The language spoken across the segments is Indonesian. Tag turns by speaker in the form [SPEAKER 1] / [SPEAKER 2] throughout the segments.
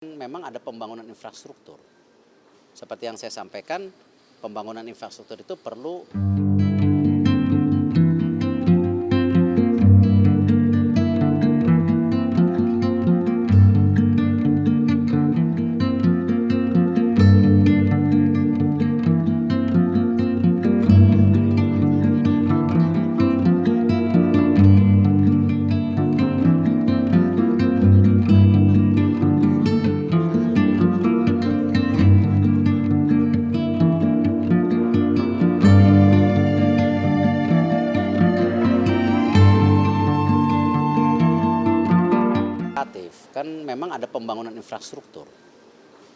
[SPEAKER 1] Memang ada pembangunan infrastruktur. Seperti yang saya sampaikan, pembangunan infrastruktur itu perlu kan memang ada pembangunan infrastruktur.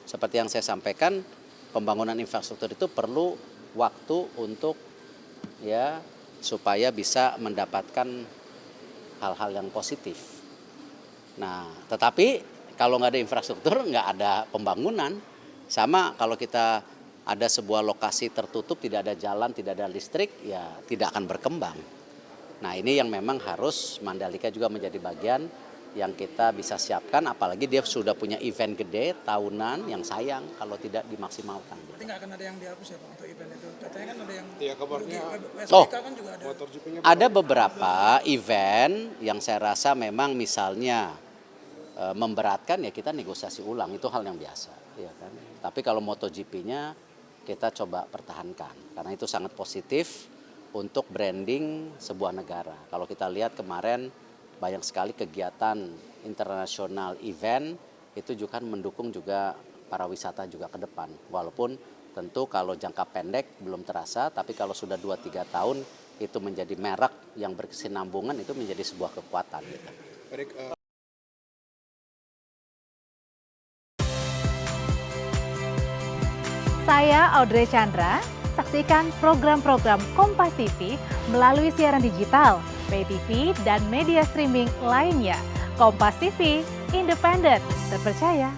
[SPEAKER 1] Seperti yang saya sampaikan, pembangunan infrastruktur itu perlu waktu untuk supaya bisa mendapatkan hal-hal yang positif. Nah, tetapi kalau nggak ada infrastruktur, nggak ada pembangunan. Sama kalau kita ada sebuah lokasi tertutup, tidak ada jalan, tidak ada listrik, ya tidak akan berkembang. Nah, ini yang memang harus Mandalika juga menjadi bagian yang kita bisa siapkan, apalagi dia sudah punya event gede tahunan yang sayang kalau tidak dimaksimalkan.
[SPEAKER 2] Berarti nggak akan ada yang dihapus ya Pak untuk event itu? Katanya kan ada yang
[SPEAKER 3] kabarnya
[SPEAKER 2] kan juga ada.
[SPEAKER 1] Ada beberapa event yang saya rasa memang misalnya memberatkan, ya kita negosiasi ulang, itu hal yang biasa, ya kan. Tapi kalau MotoGP-nya kita coba pertahankan karena itu sangat positif untuk branding sebuah negara. Kalau kita lihat kemarin banyak sekali kegiatan internasional event itu juga mendukung juga para wisata juga ke depan. Walaupun tentu kalau jangka pendek belum terasa, tapi kalau sudah 2-3 tahun itu menjadi merek yang berkesinambungan, itu menjadi sebuah kekuatan.
[SPEAKER 4] Saya Audrey Chandra, saksikan program-program Kompas TV melalui siaran digital, pay TV, dan media streaming lainnya. Kompas TV, independen, terpercaya,